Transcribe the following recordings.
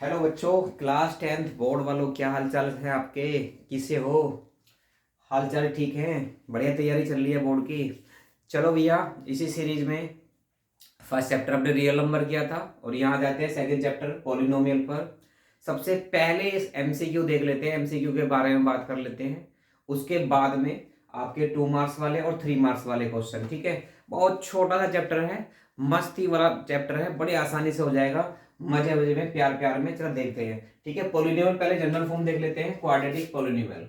Hello बच्चों, class 10th board वालों, क्या हाल चाल है आपके? किसे हो? हाल चाल ठीक है? बढ़िया तैयारी चल रही है बोर्ड की? चलो भैया, इसी सीरीज में फर्स्ट चैप्टर हमने रियल नंबर किया था और यहाँ जाते हैं सेकंड चैप्टर पॉलिनोमियल पर। सबसे पहले इस एमसीक्यू देख लेते हैं, एमसीक्यू के बारे में बात कर लेते हैं। उसके बाद में आपके 2 मार्क्स वाले और 3 मार्क्स वाले क्वेश्चन, ठीक है? बहुत छोटा सा चैप्टर है, मस्ती वाला चैप्टर है, बड़ी आसानी से हो जाएगा, मजे मजे में, प्यार प्यार में। चलो देखते हैं, ठीक है? पॉलिनोमियल पहले जनरल फॉर्म देख लेते हैं, क्वाड्रेटिक पॉलिनोमियल।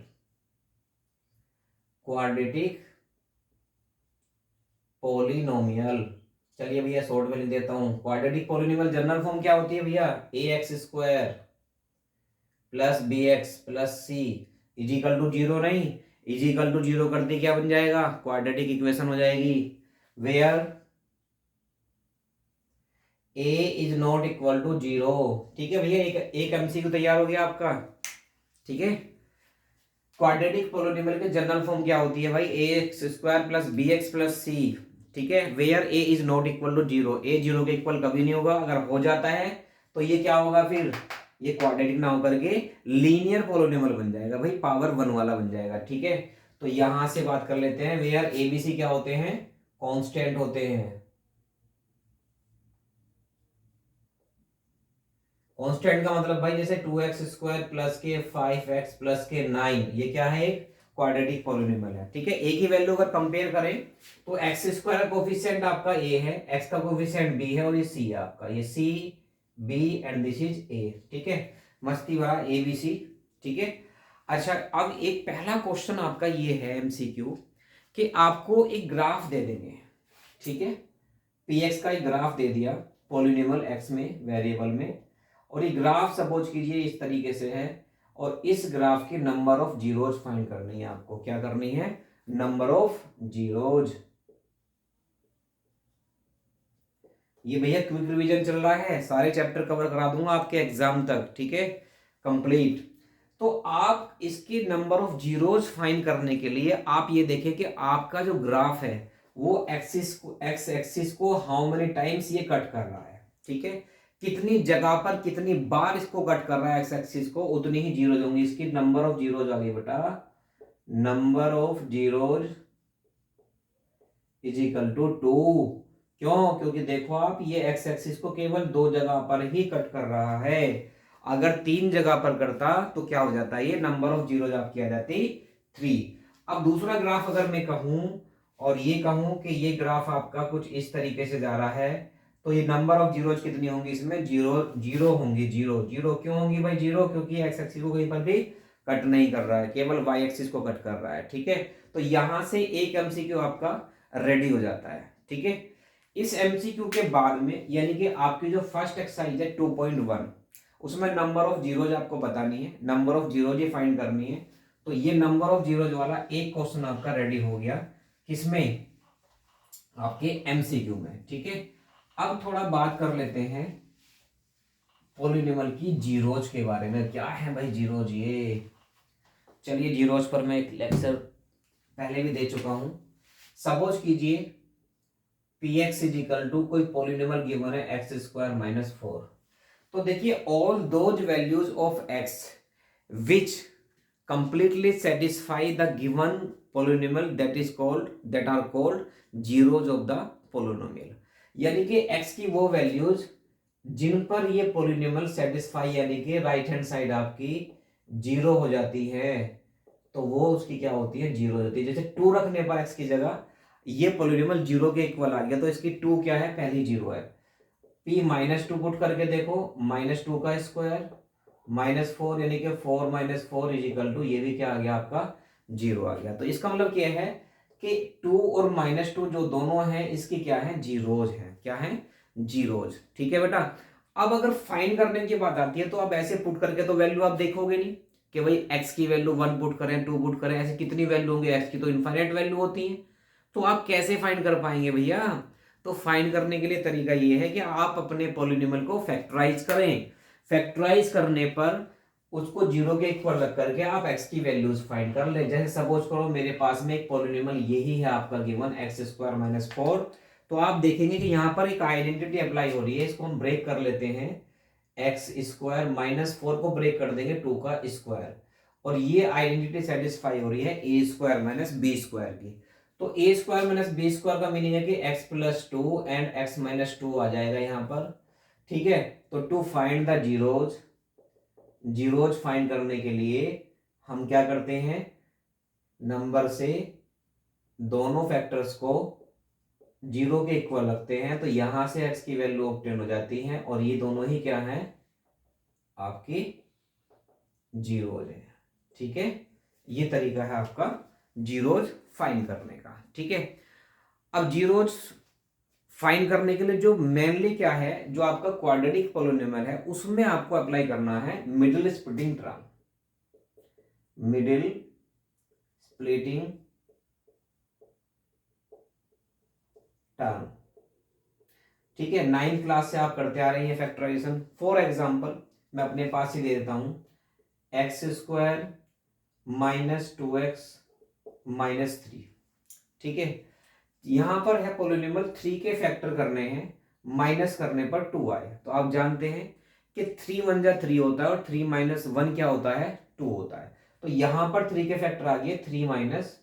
क्वाड्रेटिक पॉलिनोमियल, चलिए भैया शॉर्ट में लिख देता हूं। क्वाड्रेटिक पॉलिनोमियल जनरल फॉर्म क्या होती है भैया? A x square plus b x plus c equal to zero. नहीं, इजिकल टू जीरो करते क्या बन जाएगा? क्वाड्रेटिक इक्वेशन हो जाएगी, where a is not equal to zero. ठीक है भैया, एक एमसीक्यू तैयार हो गया आपका, ठीक है? क्वाड्रेटिक पॉलिनोमियल के जनरल फॉर्म क्या होती है भाई? A x square plus b x plus c, ठीक है? Where a is not equal to zero, a zero के इक्वल कभी नहीं होगा। अगर हो जाता है तो ये क्या होगा फिर? ये क्वाड्रेटिक ना होकर के लीनियर पॉलिनोमियल बन जाएगा भाई, पावर 1 वाला बन जाएगा, ठीक है? तो यहां से बात कर लेते हैं, वेयर ए बी सी क्या होते हैं? कांस्टेंट होते हैं। कांस्टेंट का मतलब भाई जैसे 2x² प्लस के 5x प्लस के 9, ये क्या है? एक क्वाड्रेटिक पॉलिनोमियल है, ठीक है? एक ही वैल्यू अगर कंपेयर करें तो x² का कोफिशिएंट आपका a है, x का कोफिशिएंट b है और ये c है आपका, ये c b and this is a, ठीक है? मस्ती वाला a b c, ठीक है? अच्छा, अब एक पहला क्वेश्चन आपका ये है एमसीक्यू कि आपको एक ग्राफ दे देंगे, ठीक है? px का एक ग्राफ दे दिया पॉलिनोमियल x में, वेरिएबल में, और ये ग्राफ सपोज कीजिए इस तरीके से है, और इस ग्राफ की नंबर ऑफ जीरोज फाइंड करनी है आपको। क्या करनी है? Number of zeros. ये भैया क्विक रिवीजन चल रहा है, सारे चैप्टर कवर करा दूंगा आपके एग्जाम तक, ठीक है? कंप्लीट। तो आप इसकी नंबर ऑफ जीरोज फाइंड करने के लिए आप ये देखें कि आपका जो ग्राफ है वो एक्स एक्सिस को हाउ मेनी टाइम्स ये कट कर रहा है, ठीक है? कितनी जगह पर कितनी बार इसको कट कर रहा है एक्स एक्सिस को, उतनी ही जीरोज होंगी। इसकी नंबर ऑफ जीरोज आ गई बेटा, number of zeros is equal to 2। क्यों? क्योंकि देखो आप, ये एक्स एक्सिस को केवल 2 जगह पर ही कट कर रहा है। अगर 3 जगह पर करता तो क्या हो जाता है? ये नंबर ऑफ जीरोज आपकी आ जाती 3। अब दूसरा ग्राफ अगर मैं कहूं और ये कहूं कि ये ग्राफ आपका कुछ इस तरीके से जा रहा है, तो ये नंबर ऑफ जीरोज कितनी होंगी इसमें? जीरो जीरो होंगी, जीरो जीरो। क्यों होंगी भाई जीरो? क्योंकि एक्स एक्सिस को कहीं पर भी कट नहीं कर रहा है, केवल वाई एक्सिस को कट कर रहा है, ठीक है? तो यहां से एक एमसीक्यू आपका रेडी हो जाता है, ठीक है? इस एमसीक्यू के बाद में, यानी कि आपकी जो फर्स्ट एक्सरसाइज है 2.1, उसमें नंबर ऑफ जीरोज आपको बतानी है, number of zeros he find करनी है। तो ये नंबर ऑफ जीरोज वाला एक क्वेश्चन आपका रेडी हो गया, किसमें? आपके एमसीक्यू में, ठीक है? अब थोड़ा बात कर लेते हैं पॉलिनोमियल की जीरोज के बारे में। क्या है भाई जीरोज ये? चलिए, जीरोज पर मैं एक लेक्चर पहले भी दे चुका हूं। सपोज कीजिए P X is equal to कोई पॉलिनोमियल गिवन है x² - 4। तो देखिए, all those values of x which completely satisfy the given polynomial that are called zeros of the polynomial. यानी कि x की वो वैल्यूज जिन पर ये पॉलिनोमियल सेटिस्फाई, यानी कि राइट हैंड साइड आपकी जीरो हो जाती है, तो वो उसकी क्या होती है? जीरो हो जाती है। जैसे 2 रखने पर x की जगह ये पॉलिनोमियल जीरो के इक्वल आ गया, तो इसकी 2 क्या है? पहली जीरो है। p -2 पुट करके देखो, -2 का स्क्वायर -4, यानी कि 4 - 4 इज इक्वल टू, ये भी क्या आ गया आपका? जीरो आ गया। तो इसका मतलब क्या है कि 2 और -2 जो दोनों हैं, इसकी क्या है? जीरोज हैं। क्या है? जीरोज, ठीक है बेटा? अब अगर फाइंड करने की बात आती है तो अब ऐसे पुट करके तो वैल्यू आप देखोगे नहीं कि भाई x की वैल्यू 1 पुट करें, 2 पुट करें, ऐसे कितनी वैल्यू होंगे? x की तो इनफाइनाइट वैल्यू होती है। तो आप कैसे फाइंड कर पाएंगे भैया? तो फाइंड करने के लिए तरीका ये है कि आप अपने पॉलिनोमियल को फैक्टराइज करें। फैक्टराइज करने पर उसको जीरो के इक्वल रख करके आप x की वैल्यूज फाइंड कर ले। जैसे सपोज करो मेरे पास में एक पॉलिनोमियल यही है आपका गिवन x² - 4। तो आप देखेंगे कि यहाँ पर एक आइडेंटिटी अप्लाई हो रही है, इसको हम ब्रेक कर लेते हैं। एक्स स्क्वायर माइनस 4 को ब्रेक कर देंगे 2 का स्क्वायर, और ये आइडेंटिटी सेटिस्फाई हो रही है a square minus b square की। तो a square minus b square का मीनिंग है कि x plus two and x minus two आ जाएगा यहाँ पर, ठीक है। तो to find the zeros, zeros find करने के लिए हम क्या करते हैं, नंबर से दोनों फैक्टर्स को जीरो के इक्वल रखते हैं, तो यहां से एक्स की वैल्यू ऑब्टेन हो जाती है, और ये दोनों ही क्या है आपकी जीरोज है, ठीक है। ये तरीका है आपका जीरोज फाइंड करने का, ठीक है। अब जीरोज फाइंड करने के लिए जो मेनली क्या है, जो आपका क्वाड्रेटिक पॉलिनोमियल है उसमें आपको अप्लाई करना है middle splitting term, middle splitting term, ठीक है। 9th क्लास से आप करते आ रहे हैं फैक्टराइजेशन। फॉर एग्जांपल मैं अपने पास ही दे देता हूं, x square minus 2x minus 3, ठीक है। यहां पर है पॉलिनोमियल 3 के फैक्टर करने हैं, माइनस करने पर 2 आए, तो आप जानते हैं कि 3 1 जा 3 होता है और 3 माइनस 1 क्या होता है 2 होता है। तो यहां पर 3 के फैक्टर आ गए 3 माइनस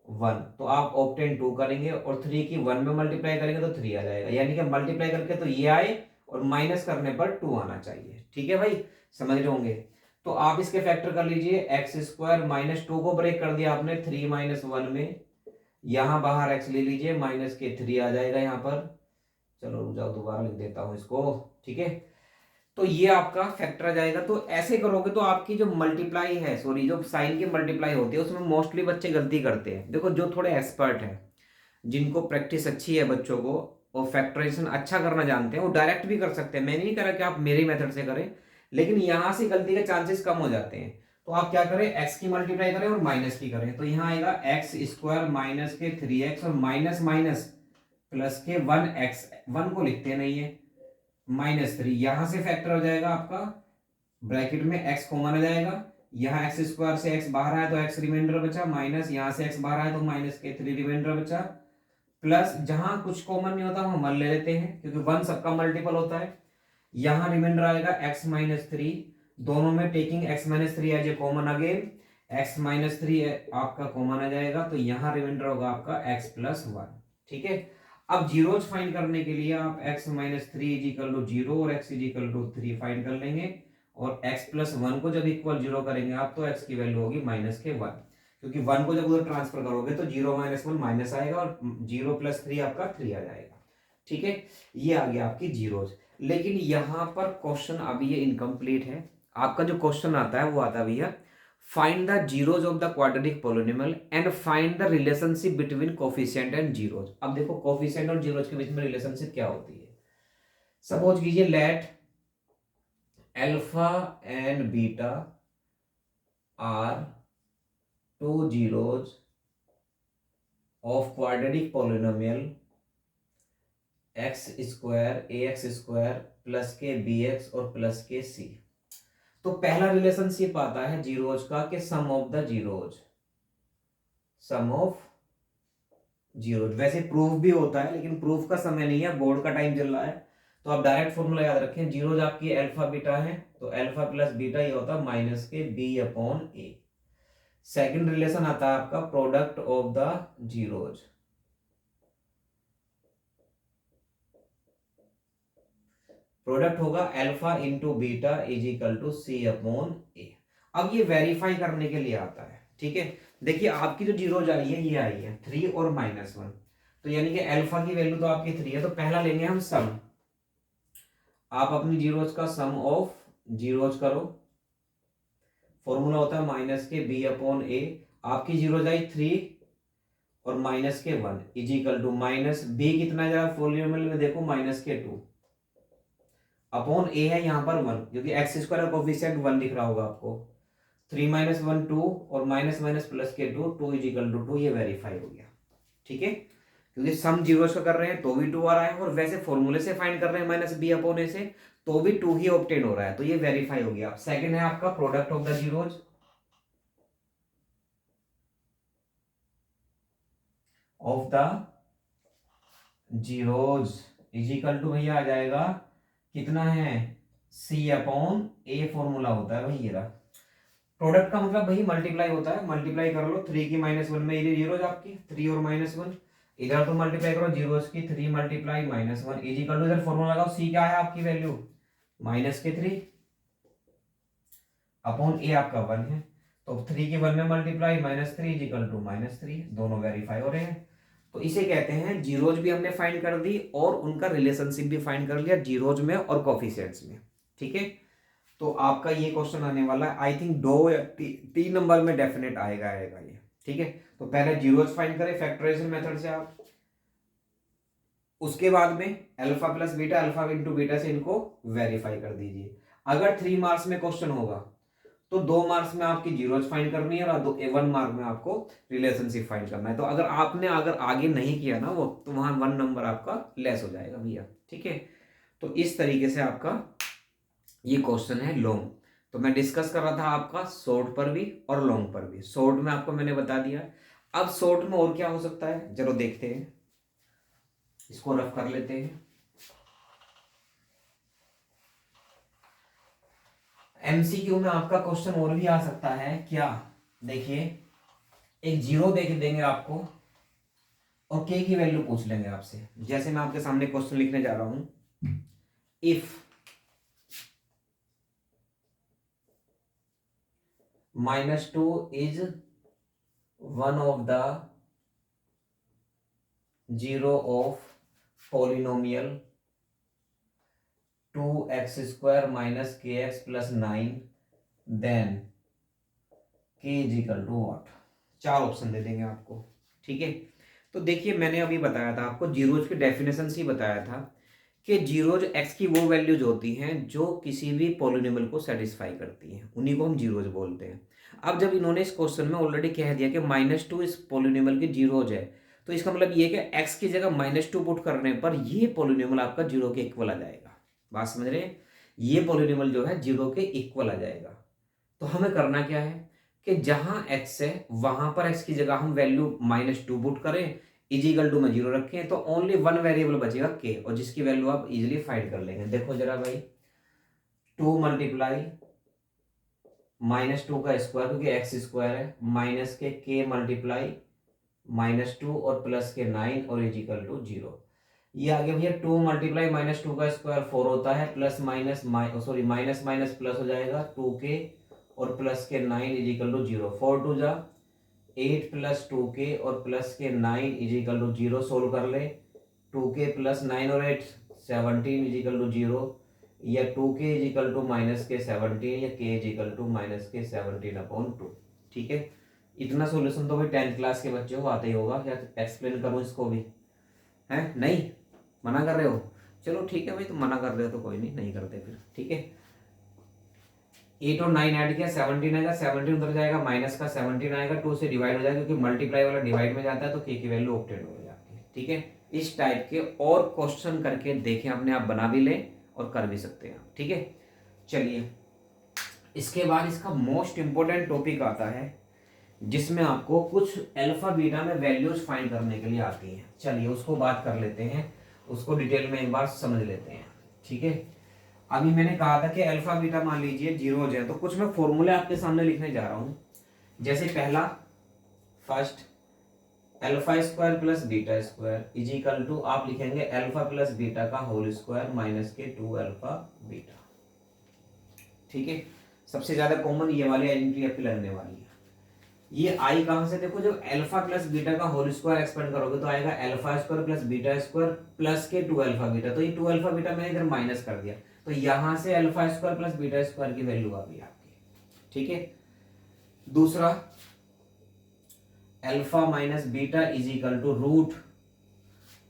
1, तो आप ऑप्टेन 2 करेंगे और 3 की 1 में मल्टीप्लाई करेंगे तो 3 आ जाएगा, यानी कि मल्टीप्लाई करके तो ये आए और माइनस करने पर 2 आना चाहिए, ठीक है भाई, समझ रहे होंगे। तो आप इसके फैक्टर कर लीजिए, एक्स स्क्वायर माइनस 2 को ब्रेक कर दिया आपने 3 माइनस 1 में, यहां बाहर एक्स ले लीजिए, माइनस के 3 आ जाएगा यहाँ पर, चलो रुक जाओ दोबारा लिख देता हूं इसको, ठीक है। तो ये आपका फैक्टर आ जाएगा। तो ऐसे करोगे तो आपकी जो मल्टीप्लाई है, सॉरी जो साइन की मल्टीप्लाई होती है उसमें मोस्टली बच्चे गलती करते हैं। देखो जो थोड़े एक्सपर्ट हैं, जिनको प्रैक्टिस अच्छी है बच्चों को, और फैक्टराइजेशन अच्छा करना जानते हैं, वो डायरेक्ट भी कर सकते हैं, मैं नहीं कह रहा कि आप मेरे मेथड से करें, लेकिन यहां से गलती के चांसेस कम हो जाते हैं। तो आप क्या करें, एक्स की मल्टीप्लाई करें और माइनस की करें, तो यहाँ आएगा एक्स स्क्वायर माइनस के 3x और माइनस माइनस प्लस के 1x, 1 को लिखते नहीं है, -3, यहां से फैक्टर हो जाएगा आपका, ब्रैकेट में x कॉमन आ जाएगा, यहाँ एक्स स्क्वायर से x बाहर आया तो x रिमाइंडर बचा, माइनस यहाँ से x बाहर आया तो माइनस के 3 रिमाइंडर बचा, प्लस जहां कुछ कॉमन नहीं होता हम 1 ले लेते हैं क्योंकि 1 सबका मल्टीपल होता है, यहां रिमाइंडर आएगा x माइनस 3, दोनों में taking x minus 3 as a common, again x minus 3 आपका कॉमन आ जाएगा, तो यहां रिमाइंडर होगा आपका x प्लस 1, ठीक है। अब जीरोज फाइंड करने के लिए आप x minus 3 is equal to 0 और x is equal to 3 find कर लेंगे, और x प्लस 1 को जब इक्वल 0 करेंगे आप तो x की वैल्यू होगी माइनस के 1, क्योंकि 1 को जब उधर ट्रांसफर करोगे तो 0 माइनस 1 माइनस आएगा और 0 प्लस 3 आपका 3 आ जाएगा, ठीक है। ये आ गया आपकी जीरोज। लेकिन यहां पर क्वेश्चन अभी ये इनकम्प्लीट है, आपका जो क्वेश्चन आता है वो आता है भैया, find the zeros of the quadratic polynomial and find the relationship between coefficient and zeros. अब देखो कोफिशिएंट और जीरोज के बीच में रिलेशनशिप क्या होती है। सपोज कीजिए let alpha and beta are two zeros of quadratic polynomial X square A x square plus के बी एक्स और प्लस के सी। तो पहला रिलेशनशिप आता है जीरोज का कि sum of the zeros, sum of zeros. वैसे प्रूफ भी होता है लेकिन प्रूफ का समय नहीं है, बोर्ड का टाइम चल रहा है, तो आप डायरेक्ट फॉर्मूला याद रखें, जीरोज आपकी अल्फा बीटा है तो अल्फा प्लस बीटा ये होता है माइनस के b upon a. Second relation आता है आपका product of the zeros, product होगा alpha into beta is equal to c upon a. अब ये वेरीफाई करने के लिए आता है, ठीक है। देखिए आपकी जो जीरोज आई है ये आई है 3 और -1, तो यानी कि अल्फा की वैल्यू तो आपकी 3 है, तो पहला लेंगे हम सम, आप अपनी जीरोज का सम ऑफ जीरोज करो, फॉर्मूला होता है माइनस के बी अपॉन ए, आपकी जीरोज आई 3 और माइनस के 1 is equal to minus B कितना जरा पॉलिनोमियल में देखो माइनस के 2 अपॉन ए है यहाँ पर 1, क्योंकि एक्स स्क्वायर का कोफिशिएंट 1 दिख रहा होगा आपको, 3 माइनस 1 2 और माइनस माइनस प्लस के 2, 2 इज इक्वल टू 2, ये वेरीफाई हो गया, ठीक है। क्योंकि सम जीरोस का कर रहे हैं तो भी 2 आ रहा है, और वैसे फॉर्मूले से फाइंड कर रहे हैं माइनस बी अपॉन ए से तो भी 2 ही ऑब्टेन हो रहा है, तो ये वेरीफाई हो गया। सेकंड है आपका product of the zeros, of the zeros is equal to भैया आ जाएगा कितना है सी अपॉन ए फॉर्मूला होता है भाई, ये रहा। प्रोडक्ट का मतलब भाई मल्टीप्लाई होता है, मल्टीप्लाई कर लो 3 की -1 में, ये जीरो आपकी 3 और -1, इधर तो मल्टीप्लाई करो जीरो की 3 मल्टीप्लाई -1 इज इक्वल टू, इधर फॉर्मूला लगाओ, सी क्या है आपकी वैल्यू -3 अपॉन ए आपका 1 है, तो 3 की 1 में मल्टीप्लाई -3 इज इक्वल टू -3, दोनों वेरीफाई हो रहे हैं। तो इसे कहते हैं जीरोज भी हमने फाइंड कर दी और उनका रिलेशनशिप भी फाइंड कर लिया जीरोज में और कोफिशिएंट्स में। ठीक है, तो आपका ये क्वेश्चन आने वाला है, आई थिंक 2 या 3 नंबर में डेफिनेट आएगा ये। ठीक है, तो पहले जीरोज फाइंड करें फैक्टराइजेशन मेथड से आप, उसके बाद में alpha plus beta, alpha into beta से इनको वेरीफाई कर दीजिए। अगर 3 मार्क्स में क्वेश्चन होगा तो 2 मार्क्स में आपकी जीरोज फाइंड करनी है और 1 मार्क में आपको रिलेशनशिप फाइंड करना है। तो अगर आपने आगे नहीं किया ना वो, तो वहां 1 नंबर आपका लेस हो जाएगा भैया। ठीक है, तो इस तरीके से आपका ये क्वेश्चन है लॉन्ग। तो मैं डिस्कस कर रहा था आपका शॉर्ट पर भी और लॉन्ग पर भी। शॉर्ट में आपको मैंने बता दिया, अब शॉर्ट में और क्या हो सकता है चलो देखते हैं, इसको रफ कर लेते हैं। एमसीक्यू में आपका क्वेश्चन और भी आ सकता है क्या, देखिए एक जीरो देख देंगे आपको और के की वैल्यू पूछ लेंगे आपसे। जैसे मैं आपके सामने क्वेश्चन लिखने जा रहा हूं, if -2 is one of the zero of polynomial 2x² - kx + 9 then k is equal to what. 4 option दे देंगे आपको। ठीक है, तो देखिए मैंने अभी बताया था आपको, जीरोज की डेफिनेशन से ही बताया था कि जीरोज एक्स की वो वैल्यूज होती हैं जो किसी भी पॉलिनोमियल को सेटिस्फाई करती हैं, उन्हीं को हम जीरोज बोलते हैं। अब जब इन्होंने इस क्वेश्चन में ऑलरेडी कह दिया कि -2 इस पॉलिनोमियल की जीरोज है, तो इसका मतलब ये कि एक्स की जगह -2 पुट करने पर ये पॉलिनोमियल आपका जीरो के इक्वल आ जाएगा। बात समझ रहे हैं, ये पॉलिनोमियल जो है जीरो के इक्वल आ जाएगा। तो हमें करना क्या है कि जहां x है वहां पर x की जगह हम वैल्यू -2 पुट करें, इजिकल टू में जीरो रखें, तो ओनली 1 वेरिएबल बचेगा k, और जिसकी वैल्यू आप इजीली फाइंड कर लेंगे। देखो जरा भाई, 2 मल्टीप्लाई -2 का स्क्वायर क्योंकि x² है, माइनस के k मल्टीप्लाई -2 और प्लस के 9 और इजिकल टू 0। ये आगे भैया 2 मल्टीप्लाई -2 का स्क्वायर 4 होता है, plus minus sorry minus minus plus हो जाएगा 2k और प्लस के 9 इजिकल टू 0। 4 2 जा 8 प्लस 2k और प्लस के 9 इजिकल टू 0। सोल्व कर ले, 2k प्लस 9 और 8 17 इजिकल टू 0, या 2k इजिकल टू -17 या k इजिकल टू -17/2। ठीक है, इतना सॉल्यूशन तो भाई 10th क्लास के बच्चे को आता ही होगा। क्या एक्सप्लेन करूँ इसको भी, है नहीं मना कर रहे हो, चलो ठीक है भाई, तुम मना कर रहे हो तो कोई नहीं, नहीं करते फिर। ठीक है, 8 और 9 ऐड किया 17 आएगा, 17 उधर जाएगा, माइनस का 17 आएगा, 2 से डिवाइड हो जाएगा क्योंकि मल्टीप्लाई वाला डिवाइड में जाता है, तो k की वैल्यू ऑक्टेट हो जाती है। ठीक है, इस टाइप के और क्वेश्चन करके देखें, अपने आप बना भी लें और कर भी सकते हैं। ठीक है, चलिए इसके बाद इसका मोस्ट इंपोर्टेंट टॉपिक आता है जिसमें आपको कुछ अल्फा बीटा में वैल्यूज फाइंड करने के लिए आती हैं। चलिए उसको बात कर लेते हैं, उसको डिटेल में एक बार समझ लेते हैं। ठीक है, अभी मैंने कहा था कि अल्फा बीटा मान लीजिए जीरोज है, तो कुछ मैं फॉर्मूले आपके सामने लिखने जा रहा हूं। जैसे पहला, first α² plus β² is equal to आप लिखेंगे अल्फा प्लस बीटा का होल स्क्वायर माइनस के 2α बीटा। ठीक है, सबसे ज्यादा कॉमन ये वाली आइडेंटिटी आपकी लगने वाली है। ये आई कहां से, देखो जब अल्फा प्लस बीटा का होल स्क्वायर एक्सपेंड करोगे तो आएगा α² प्लस β² प्लस के 2α बीटा। तो ये 2α बीटा मैंने इधर माइनस कर दिया, तो यहां से α² प्लस β² की वैल्यू आ गई आपकी। ठीक है, दूसरा alpha minus beta is equal to root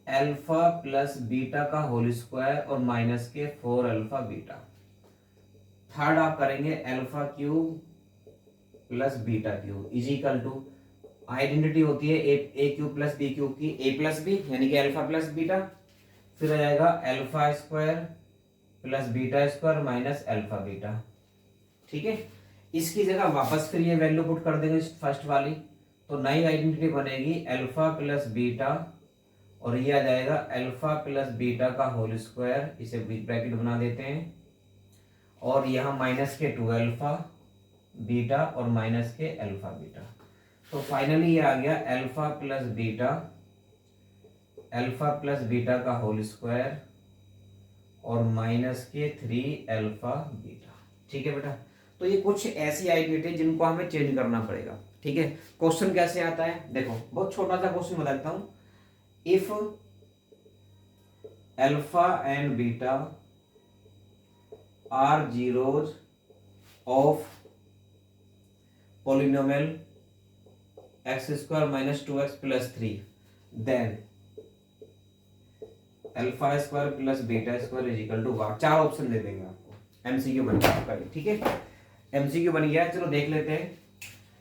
alpha plus beta का होल स्क्वायर और माइनस के 4α बीटा। थर्ड आप करेंगे alpha cube plus beta cube is equal to, identity होती है A cube plus B cube की, ए प्लस बी यानी कि अल्फा प्लस बीटा, फिर आ जाएगा α² प्लस β² माइनस अल्फा बीटा। ठीक है, इसकी जगह वापस फिर ये वैल्यू पुट कर देंगे फर्स्ट वाली, तो नई आइडेंटिटी बनेगी अल्फा प्लस बीटा और ये आ जाएगा अल्फा प्लस बीटा का होल स्क्वायर, इसे ब्रैकेट बना देते हैं, और यहाँ माइनस के 2 अल्फा बीटा और माइनस के अल्फा बीटा। तो फाइनली ये आ गया अल्फा प्लस बीटा का होल स्क्वायर और माइनस के 3 अल्फा बीटा। ठीक है बेटा, तो ये कुछ ऐसी आइडेंटिटी जिनको हमें चेंज करना पड़ेगा। ठीक है, क्वेश्चन कैसे आता है देखो, बहुत छोटा सा क्वेश्चन बताता हूं। If alpha and beta are zeros of polynomial x square minus 2x plus 3 then alpha square plus beta square is equal to what. 4 option दे देंगे आपको, एमसीक्यू बन गया आपका। ठीक है, एमसीक्यू बन गया। चलो देख लेते हैं,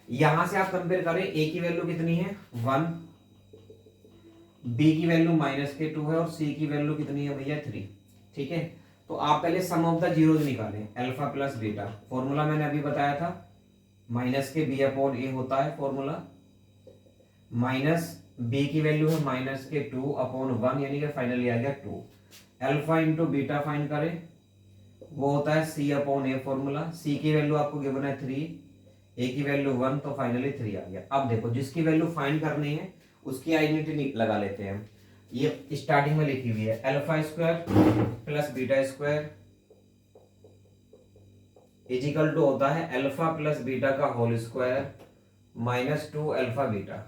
यहां से आप कंपेयर करें, ए की वैल्यू कितनी है 1, बी की वैल्यू माइनस के 2 है और सी की वैल्यू कितनी है भैया 3। ठीक है, तो आप पहले सम ऑफ द जीरोज निकालें। अल्फा प्लस बीटा फॉर्मूला मैंने अभी बताया था, माइनस के बी अपॉन ए होता है फॉर्मूला, माइनस बी की वैल्यू है माइनस के 2 अपॉन 1, यानी कि फाइनली आ गया 2। अल्फा इंटू बीटा फाइंड करें, वो होता है सी अपॉन ए फॉर्मूला। सी की वैल्यू आपको गिवन है 3, ए की वैल्यू 1, तो फाइनली 3 आ गया। अब देखो, जिसकी वैल्यू फाइंड करनी है उसकी आइडेंटिटी लगा लेते हैं। ये स्टार्टिंग में लिखी हुई है, alpha square plus beta square is equal to होता है अल्फा प्लस बीटा का whole square minus 2 alpha beta.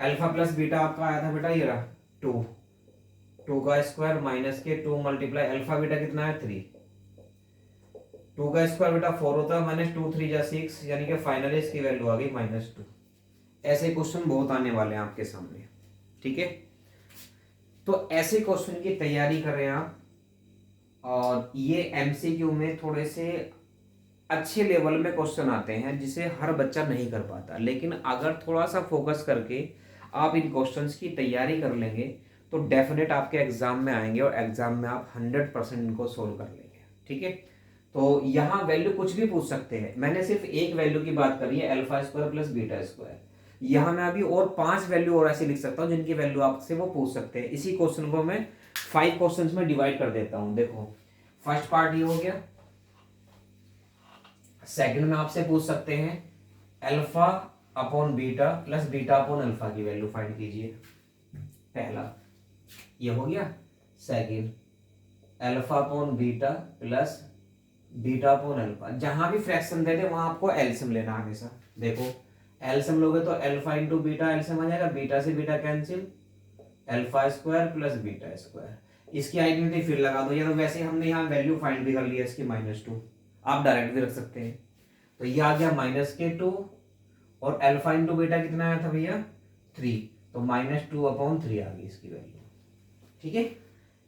Alpha plus beta आपका आया था बेटा ये रहा 2 का स्क्वायर माइनस के 2 मल्टीप्लाई अल्फा बीटा कितना है 3, 2 का स्क्वायर बेटा 4 होता है, माइनस 2 3 जा 6, यानी कि फाइनली इसकी वैल्यू आ गई -2। ऐसे क्वेश्चन बहुत आने वाले हैं आपके सामने। ठीक है, तो ऐसे क्वेश्चन की तैयारी करें आप, और ये एमसीक्यू में थोड़े से अच्छे लेवल में क्वेश्चन आते हैं जिसे हर बच्चा नहीं कर पाता, लेकिन अगर थोड़ा सा फोकस करके आप इन क्वेश्चंस की तैयारी कर लेंगे तो डेफिनेट आपके एग्जाम में आएंगे और एग्जाम में आप 100% इनको सोल्व कर लेंगे। ठीक है, तो यहाँ वैल्यू कुछ भी पूछ सकते हैं, मैंने सिर्फ एक वैल्यू की बात करी है alpha square plus beta square. यहाँ मैं अभी और 5 वैल्यू और ऐसी लिख सकता हूँ जिनकी वैल्यू आपसे वो पूछ सकते हैं। इसी क्वेश्चन को मैं 5 क्वेश्चन में डिवाइड कर देता हूँ। देखो, फर्स्ट पार्ट ये हो गया। सेकंड में आपसे पूछ सकते हैं alpha upon beta plus beta upon alpha की वैल्यू फाइंड कीजिए, पहला ये हो गया। Second alpha upon beta plus beta upon alpha, जहां भी फ्रैक्शन दे दे वहां आपको एलसीएम लेना हमेशा। देखो, एलसीएम लोगे तो अल्फा इंटू बीटा एलसीएम आ जाएगा, बीटा से beta cancel, alpha square plus beta square. इसकी आइडेंटिटी फिर लगा दो, या तो वैसे हमने यहाँ वैल्यू फाइंड भी कर लिया इसकी -2, आप डायरेक्ट भी रख सकते हैं। तो ये आ गया माइनस के 2 और अल्फा इंटू बीटा कितना आया था भैया 3, तो -2 अपॉन 3 आ गई इसकी वैल्यू। ठीक है,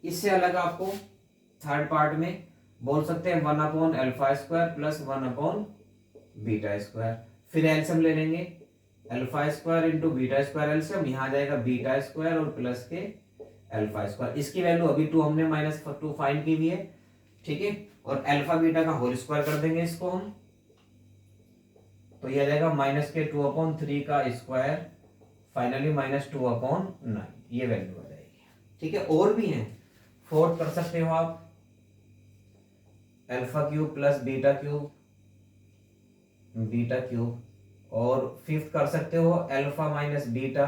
इससे अलग आपको थर्ड पार्ट में बोल सकते हैं 1 upon alpha square plus 1 upon beta square. फिर एलसीएम ले लेंगे, alpha square into beta square LCM, यहाँ आ जाएगा बीटा स्क्वायर और प्लस के अल्फा स्क्वायर। इसकी वैल्यू अभी 2 हमने -2 फाइंड की हुई है। ठीक है, और अल्फा बीटा का होल स्क्वायर कर देंगे इसको हम, तो ये आ जाएगा -2 अपॉन 3 का स्क्वायर, फाइनली -2 अपॉन 9, ये वैल्यू आ जाएगी। ठीक है, और भी हैं, फोर्थ कर सकते हो आप alpha cube plus beta cube, और फिफ्थ कर सकते हो अल्फा माइनस बीटा,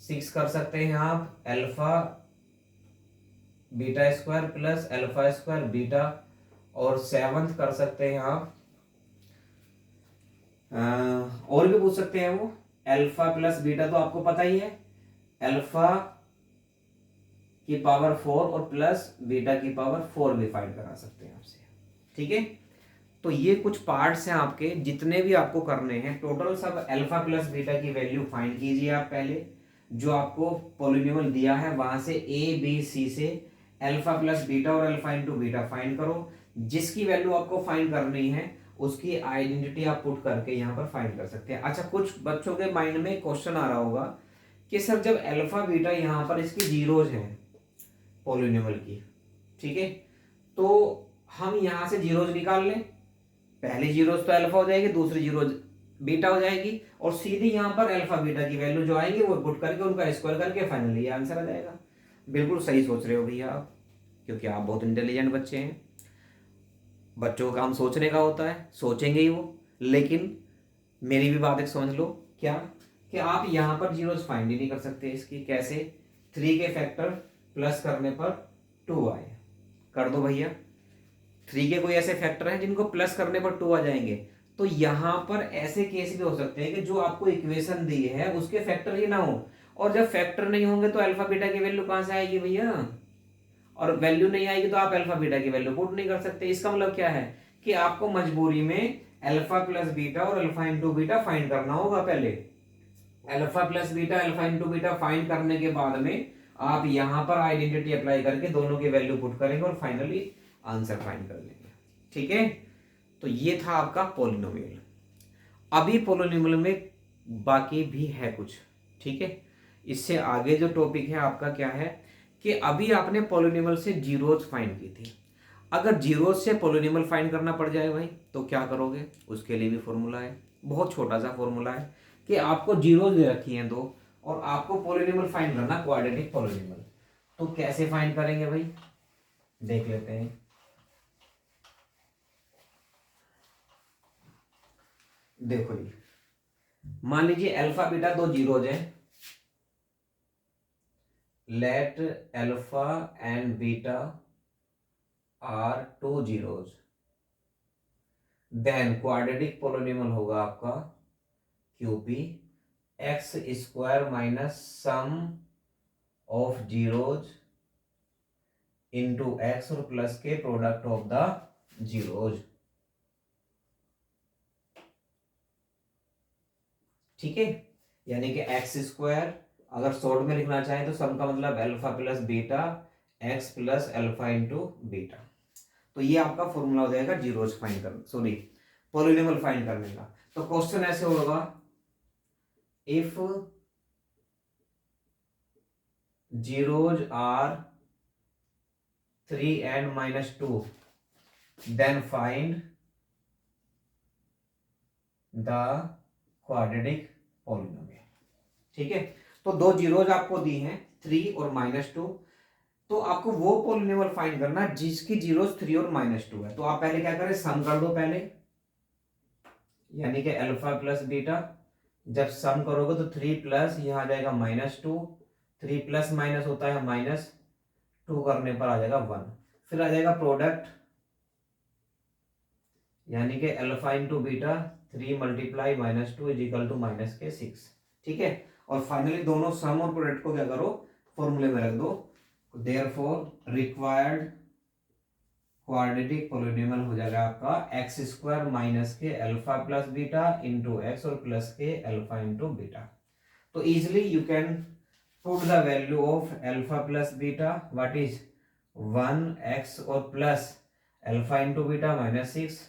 6 कर सकते हैं आप alpha beta square plus alpha square beta, और 7th कर सकते हैं आप और भी पूछ सकते हैं वो अल्फा प्लस बीटा, तो आपको पता ही है अल्फा की पावर 4 और प्लस बीटा की पावर 4 भी फाइंड करा सकते हैं आपसे। ठीक है, तो ये कुछ पार्ट्स हैं आपके, जितने भी आपको करने हैं टोटल सब अल्फा प्लस बीटा की वैल्यू फाइंड कीजिए आप पहले, जो आपको पॉलिनोमियल दिया है वहां से ए बी सी से अल्फा प्लस बीटा और अल्फा इंटू बीटा फाइंड करो। जिसकी वैल्यू आपको फाइंड करनी है उसकी आइडेंटिटी आप पुट करके यहाँ पर फाइंड कर सकते हैं। अच्छा, कुछ बच्चों के माइंड में क्वेश्चन आ रहा होगा कि सर जब अल्फा बीटा यहाँ पर इसकी जीरोज हैं पॉलिनोमियल की, ठीक है, तो हम यहाँ से जीरोज निकाल लें, पहली जीरोज तो अल्फा हो जाएगी, दूसरी जीरोज बीटा हो जाएगी, और सीधी यहाँ पर अल्फा बीटा की वैल्यू जो आएगी वो पुट करके उनका स्क्वायर करके फाइनली आंसर आ जाएगा। बिल्कुल सही सोच रहे हो भैया आप, क्योंकि आप बहुत इंटेलिजेंट बच्चे हैं। बच्चों का काम सोचने का होता है, सोचेंगे ही वो। लेकिन मेरी भी बात एक समझ लो, क्या कि आप यहाँ पर जीरोस फाइंड ही नहीं कर सकते इसकी। कैसे? 3 के फैक्टर प्लस करने पर 2 आए। कर दो भैया। 3 के कोई ऐसे फैक्टर हैं जिनको प्लस करने पर 2 आ जाएंगे? तो यहां पर ऐसे केस भी हो सकते हैं कि जो आपको इक्वेशन दी है उसके फैक्टर ही ना हो, और जब फैक्टर नहीं होंगे तो अल्फा बीटा की वैल्यू कहां से आएगी भैया? और वैल्यू नहीं आएगी तो आप अल्फा बीटा की वैल्यू पुट नहीं कर सकते। इसका मतलब क्या है कि आपको मजबूरी में अल्फा प्लस बीटा और अल्फा इंटू बीटा फाइंड करना होगा पहले। Alpha plus beta, alpha into beta find करने के बाद में आप यहां पर आइडेंटिटी अप्लाई करके दोनों की वैल्यू पुट करेंगे और फाइनली आंसर फाइंड कर लेंगे। ठीक है, तो ये था आपका पोलिनोमियल। अभी पोलिनोमियल में बाकी भी है कुछ। ठीक है, इससे आगे जो टॉपिक है आपका क्या है कि अभी आपने पोलिनोमियल से जीरोज फाइंड की थी। अगर जीरोज से पोलिनोमियल फाइंड करना पड़ जाए भाई तो क्या करोगे? उसके लिए भी फॉर्मूला है, बहुत छोटा सा फॉर्मूला है कि आपको जीरोज दे रखी हैं दो और आपको पोलिनोमियल फाइंड करना, क्वाड्रेटिक पोलिनोमियल। तो कैसे फाइंड करेंगे भाई, देख लेते हैं। देखो जी, मान लीजिए अल्फा बीटा दो जीरोज हैं। Let alpha and beta are two zeros, then quadratic polynomial होगा आपका क्यूपी X square minus sum of zeros into X और प्लस के प्रोडक्ट ऑफ द जीरोज। ठीक है, यानी कि एक्स स्क्वायर, अगर शॉर्ट में लिखना चाहें तो सम का मतलब alpha plus beta x plus alpha into beta. तो ये आपका फॉर्मूला हो जाएगा जीरोज फाइंड करना, सॉरी पॉलिनोमियल फाइंड करने का। तो क्वेश्चन ऐसे होगा, if zeros are 3 and -2 then find the quadratic polynomial। ठीक है, तो दो जीरोज आपको दी हैं 3 और -2, तो आपको वो पोलिनोमियल फाइंड करना जिसकी जीरोज 3 और -2 है। तो आप पहले क्या करें, सम कर दो पहले, यानी कि अल्फा प्लस बीटा। जब सम करोगे तो 3 प्लस यहां आ जाएगा -2, 3 प्लस माइनस होता है -2 करने पर आ जाएगा 1। फिर आ जाएगा प्रोडक्ट, यानी कि alpha into beta 3 multiply -2 is equal to -6। ठीक है, और फाइनली दोनों सम और प्रोडक्ट को क्या करो, फॉर्मूले में रख दो। देयरफॉर रिक्वायर्ड क्वाड्रेटिक पोलिनोमियल हो जाएगा आपका एक्स स्क्वायर माइनस के alpha plus beta into X और प्लस के अल्फा इंटू बीटा। तो easily you can put the value of alpha plus beta, what is 1x और plus alpha into beta -6।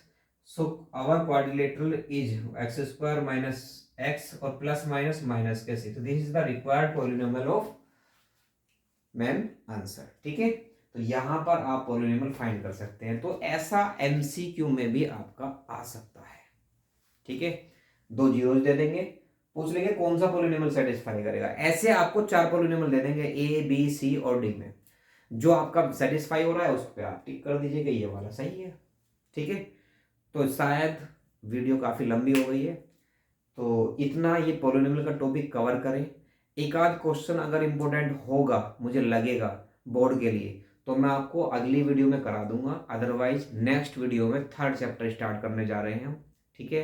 So our quadrilateral is x square minus x और plus minus -6। This is the required polynomial of main answer। ठीक है, तो यहां पर आप polynomial find कर सकते हैं। तो ऐसा एमसीक्यू में भी आपका आ सकता है। ठीक है, दो जीरोज दे देंगे, पूछ लेंगे कौन सा पोलिनोमियल सेटिस्फाई करेगा। ऐसे आपको 4 पोलिनोमियल दे देंगे ए बी सी और डी में, जो आपका सेटिस्फाई हो रहा है उस पर आप टिक कर दीजिएगा, ये वाला सही है। ठीक है, तो शायद वीडियो काफ़ी लंबी हो गई है, तो इतना ये पोलिनोमियल का टॉपिक कवर करें। एक आध क्वेश्चन अगर इम्पोर्टेंट होगा, मुझे लगेगा बोर्ड के लिए, तो मैं आपको अगली वीडियो में करा दूंगा। अदरवाइज नेक्स्ट वीडियो में 3rd चैप्टर स्टार्ट करने जा रहे हैं हम। ठीक है,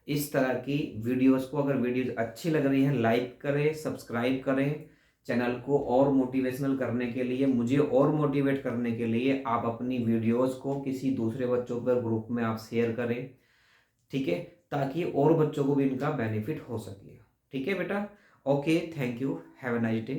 इस तरह की वीडियोस को, अगर वीडियोस अच्छी लग रही है लाइक करें, सब्सक्राइब करें। चैनल को और मोटिवेशनल करने के लिए, मुझे और मोटिवेट करने के लिए आप अपनी वीडियोस को किसी दूसरे बच्चों पर ग्रुप में आप शेयर करें। ठीक है, ताकि और बच्चों को भी इनका बेनिफिट हो सके। ठीक है बेटा, okay, thank you, have a nice day.